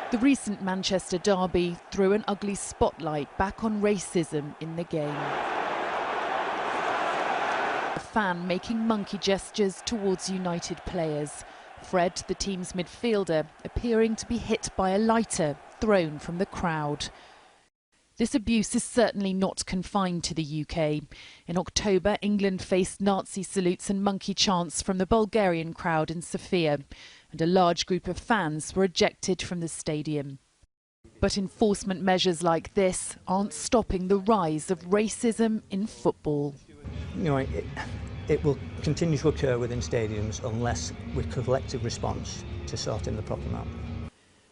The recent Manchester derby threw an ugly spotlight back on racism in the game. A fan making monkey gestures towards United players. Fred, the team's midfielder, appearing to be hit by a lighter thrown from the crowd. This abuse is certainly not confined to the UK. In October, England faced Nazi salutes and monkey chants from the Bulgarian crowd in Sofia, and a large group of fans were ejected from the stadium. But enforcement measures like this aren't stopping the rise of racism in football. You know, it will continue to occur within stadiums unless with collective response to sorting the problem out.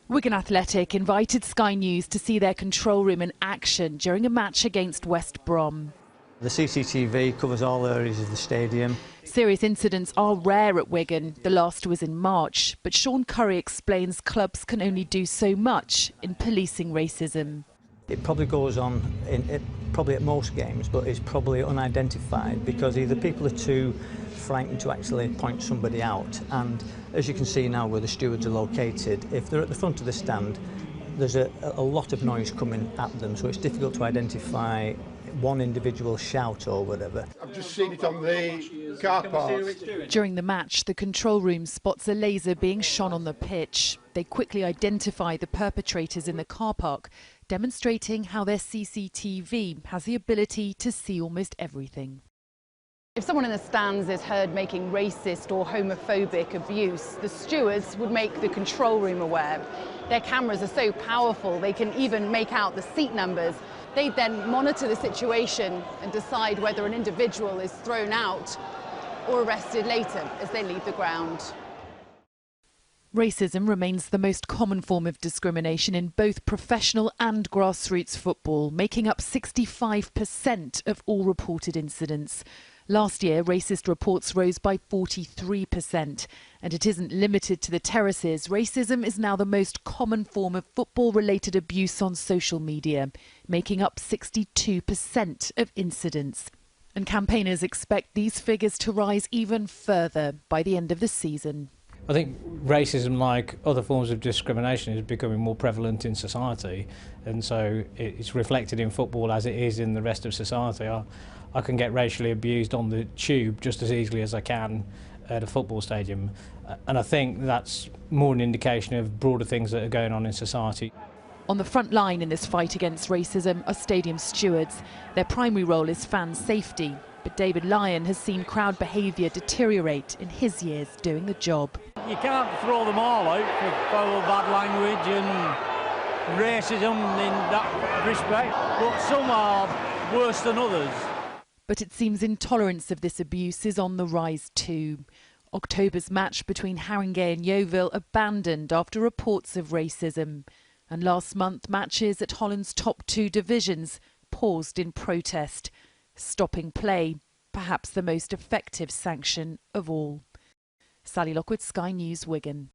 Wigan Athletic invited Sky News to see their control room in action during a match against West Brom. The CCTV covers all areas of the stadium. Serious incidents are rare at Wigan. The last was in March, but Sean Curry explains clubs can only do so much in policing racism. It probably goes on probably at most games, but it's probably unidentified because either people are too frightened to actually point somebody out, and as you can see now where the stewards are located, if they're at the front of the stand, there's a lot of noise coming at them, so it's difficult to identify one individual shout or whatever. I've just seen it on the car park. During the match, the control room spots a laser being shone on the pitch. They quickly identify the perpetrators in the car park, demonstrating how their CCTV has the ability to see almost everything. If someone in the stands is heard making racist or homophobic abuse, the stewards would make the control room aware. Their cameras are so powerful they can even make out the seat numbers. They then monitor the situation and decide whether an individual is thrown out or arrested later as they leave the ground. Racism remains the most common form of discrimination in both professional and grassroots football, making up 65% of all reported incidents. Last year, racist reports rose by 43%. And it isn't limited to the terraces. Racism is now the most common form of football-related abuse on social media, making up 62% of incidents. And campaigners expect these figures to rise even further by the end of the season. I think racism, like other forms of discrimination, is becoming more prevalent in society, and so it's reflected in football as it is in the rest of society. I can get racially abused on the tube just as easily as I can at a football stadium, and I think that's more an indication of broader things that are going on in society. On the front line in this fight against racism are stadium stewards. Their primary role is fan safety, but David Lyon has seen crowd behaviour deteriorate in his years doing the job. You can't throw them all out for foul, bad language and racism in that respect, but some are worse than others. But it seems intolerance of this abuse is on the rise too. October's match between Haringey and Yeovil abandoned after reports of racism. And last month, matches at Holland's top two divisions paused in protest, stopping play, perhaps the most effective sanction of all. Sally Lockwood, Sky News, Wigan.